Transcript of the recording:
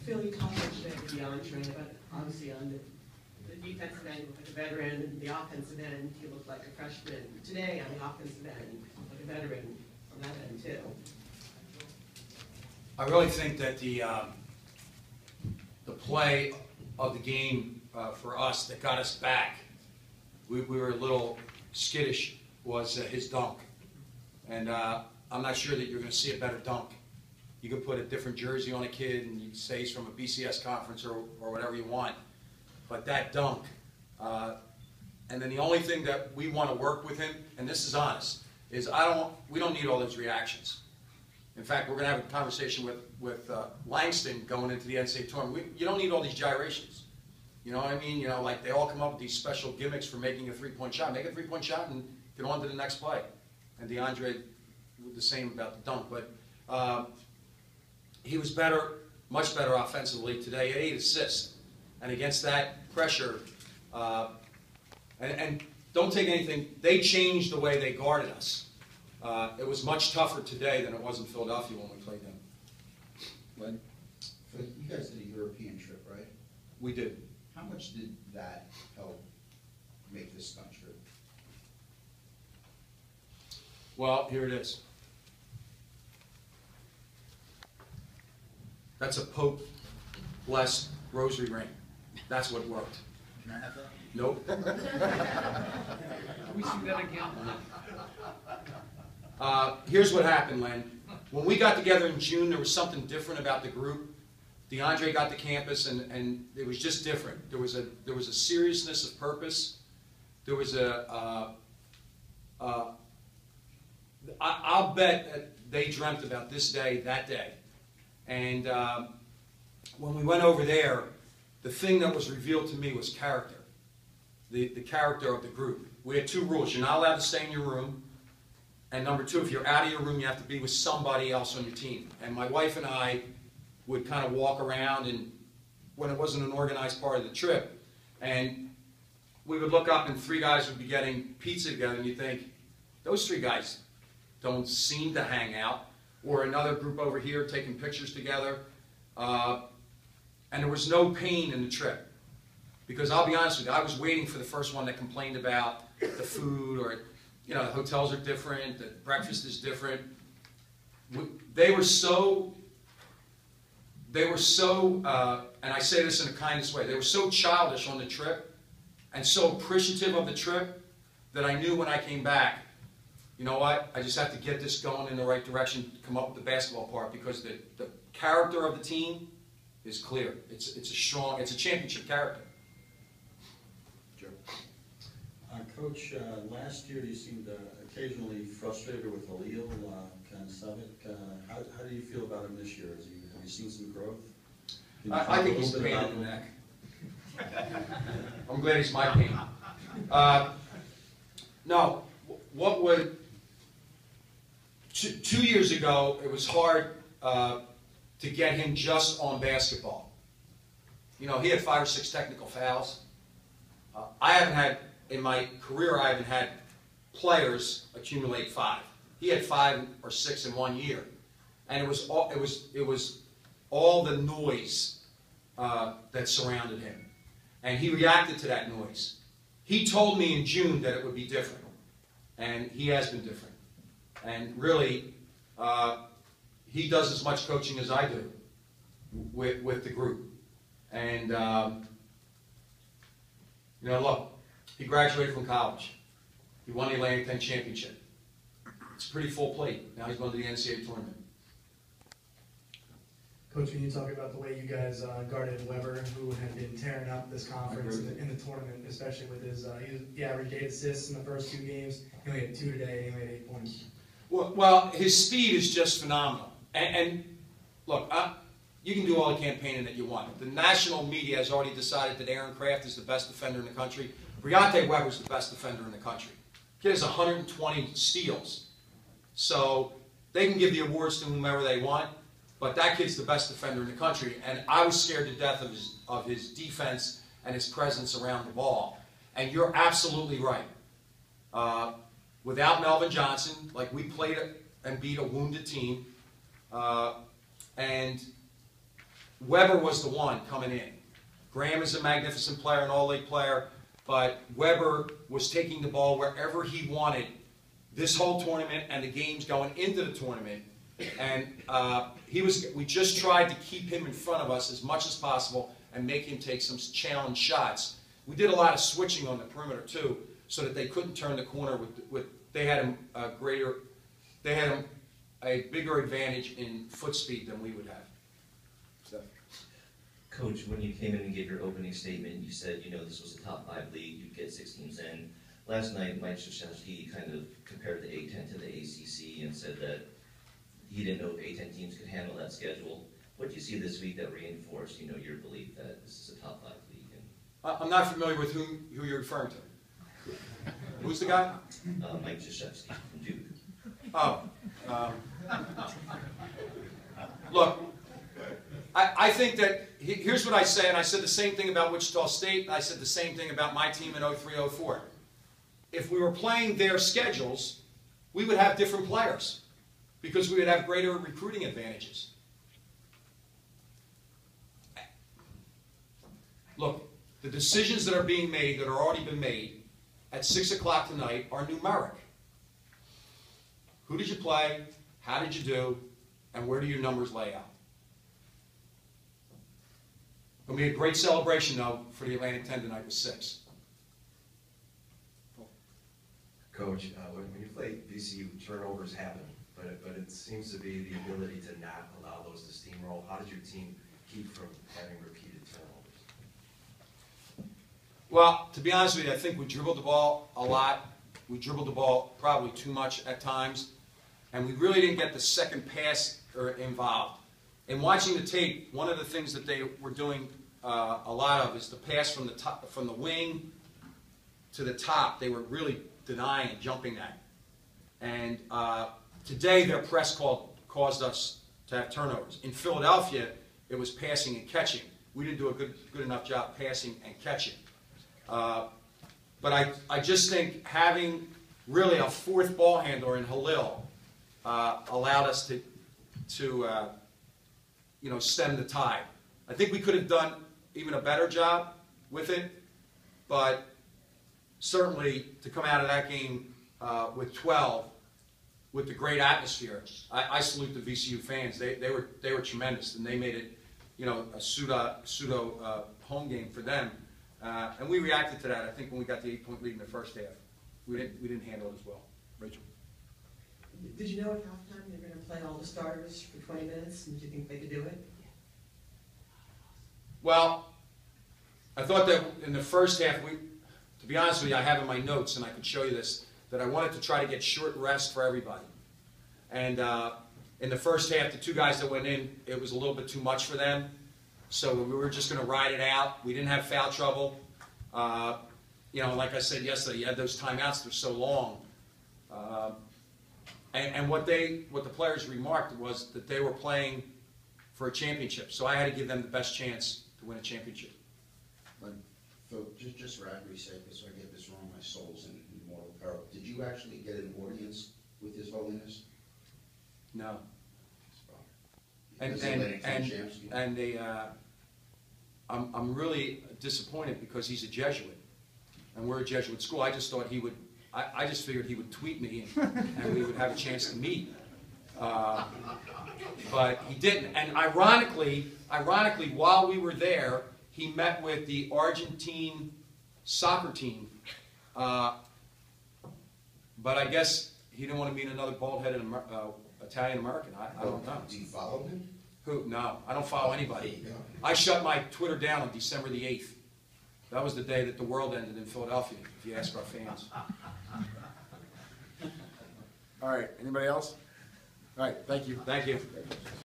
Phil, you talked today with DeAndre, but obviously on the defensive end, you look like a veteran. The offensive end, you look like a freshman. Today, on the offensive end, you look like a veteran on that end, too. I really think that the play of the game for us that got us back, we were a little skittish, was his dunk. And I'm not sure that you're going to see a better dunk. You can put a different jersey on a kid and you can say he's from a BCS conference or whatever you want. But that dunk, and then the only thing that we want to work with him, and this is honest, is we don't need all those reactions. In fact, we're going to have a conversation with Langston going into the NCAA tournament. You don't need all these gyrations. You know what I mean? You know, like they all come up with these special gimmicks for making a three-point shot. Make a three-point shot and get on to the next play. And DeAndre was the same about the dunk. But he was better, much better offensively today. He had 8 assists. And against that pressure, and don't take anything, they changed the way they guarded us. It was much tougher today than it was in Philadelphia when we played them. Len? So you guys did a European trip, right? We did. How much did that help make this stunt trip? Well, here it is. That's a Pope-blessed rosary ring. That's what worked. Can I have that? Nope. Can we see that again? Here's what happened, Len. When we got together in June, there was something different about the group. DeAndre got to campus, and it was just different. There was a seriousness of purpose. There was I'll bet that they dreamt about this day, that day. And when we went over there, the thing that was revealed to me was character. The character of the group. We had 2 rules. You're not allowed to stay in your room. And number 2, if you're out of your room, you have to be with somebody else on your team. And my wife and I would kind of walk around, and when it wasn't an organized part of the trip, and we would look up and 3 guys would be getting pizza together, and you think, those 3 guys don't seem to hang out. Or another group over here taking pictures together. And there was no pain in the trip. Because I'll be honest with you, I was waiting for the first one that complained about the food, or, you know, the hotels are different, the breakfast is different. They were so, and I say this in a kindest way, they were so childish on the trip and so appreciative of the trip that I knew when I came back, you know what, I just have to get this going in the right direction, come up with the basketball part, because the character of the team is clear. It's a championship character. Joe? Coach, last year you seemed occasionally frustrated with Halil Kansavic. How do you feel about him this year? Have you seen some growth? I think he's a pain in the neck. I'm glad he's my pain. No, what would... 2 years ago, it was hard to get him just on basketball. You know, he had 5 or 6 technical fouls. I haven't had, in my career, I haven't had players accumulate 5. He had 5 or 6 in 1 year, and it was all the noise that surrounded him, and he reacted to that noise. He told me in June that it would be different, and he has been different. And really, he does as much coaching as I do with the group. And, you know, look, he graduated from college. He won the Atlantic 10 championship. It's a pretty full plate. Now he's going to the NCAA tournament. Coach, can you talk about the way you guys guarded Weber, who had been tearing up this conference in the tournament, especially with his, he averaged 8 assists in the first 2 games. He only had 2 today, and he only had 8 points. Well, his speed is just phenomenal. And look, you can do all the campaigning that you want. The national media has already decided that Aaron Kraft is the best defender in the country. Briante Weber is the best defender in the country. He has 120 steals. So they can give the awards to whomever they want, but that kid's the best defender in the country. And I was scared to death of his defense and his presence around the ball. And you're absolutely right. Without Melvin Johnson, like, we played and beat a wounded team, and Weber was the one coming in. Graham is a magnificent player, an all-league player, but Weber was taking the ball wherever he wanted this whole tournament and the games going into the tournament. And we just tried to keep him in front of us as much as possible and make him take some challenge shots. We did a lot of switching on the perimeter too, so that they couldn't turn the corner they had him a bigger advantage in foot speed than we would have. So. Coach, when you came in and gave your opening statement, you said, this was a top 5 league, you'd get 6 teams in. Last night, Mike Krzyzewski kind of compared the A-10 to the ACC and said that he didn't know if A-10 teams could handle that schedule. What do you see this week that reinforced, your belief that this is a top 5 league? I'm not familiar with who you're referring to. Who's the guy? Mike Krzyzewski from Duke. Oh. Look, I think that, here's what I say, and I said the same thing about Wichita State, and I said the same thing about my team in 03-04. If we were playing their schedules, we would have different players, because we would have greater recruiting advantages. Look, the decisions that are being made, that are already been made, at 6 o'clock tonight are numeric. Who did you play? How did you do? And where do your numbers lay out? It'll be a great celebration, though, for the Atlantic 10 tonight with 6. Coach, when you play VCU, turnovers happen, but it seems to be the ability to not allow those to steamroll. How did your team keep from having repeated turnovers? Well, to be honest with you, I think we dribbled the ball a lot. We dribbled the ball probably too much at times, and we really didn't get the second pass involved. In watching the tape, one of the things that they were doing a lot of is the pass from the top, from the wing to the top. They were really denying and jumping that. And today, their press caused us to have turnovers. In Philadelphia, it was passing and catching. We didn't do a good enough job passing and catching. But I just think having really a 4th ball handler in Halil allowed us to stem the tide. I think we could have done even a better job with it, but certainly to come out of that game with 12, with the great atmosphere, I salute the VCU fans. They were tremendous, and they made it, a pseudo home game for them. And we reacted to that. I think when we got the 8-point lead in the first half, we didn't handle it as well. Rachel. Did you know at halftime they were going to play all the starters for 20 minutes, and did you think they could do it? Well, I thought that in the first half, to be honest with you, I have in my notes, and I could show you this, that I wanted to try to get short rest for everybody. And in the first half, the 2 guys that went in, it was a little bit too much for them. So we were just going to ride it out. We didn't have foul trouble. Like I said yesterday, you had those timeouts. They're so long. And what the players remarked was that they were playing for a championship. So I had to give them the best chance to win a championship. But Phil, just for accuracy's sake, so I get this wrong, my soul's in mortal peril. Did you actually get an audience with His Holiness? No. I'm really disappointed because he's a Jesuit, and we're a Jesuit school. I just thought he would. I just figured he would tweet me, and we would have a chance to meet. But he didn't. And ironically, while we were there, he met with the Argentine soccer team. But I guess he didn't want to meet another bald-headed Italian American. I don't know. Do you follow him? Who? No, I don't follow anybody. I shut my Twitter down on December the 8th. That was the day that the world ended in Philadelphia, if you ask our fans. All right, anybody else? All right, thank you. Thank you.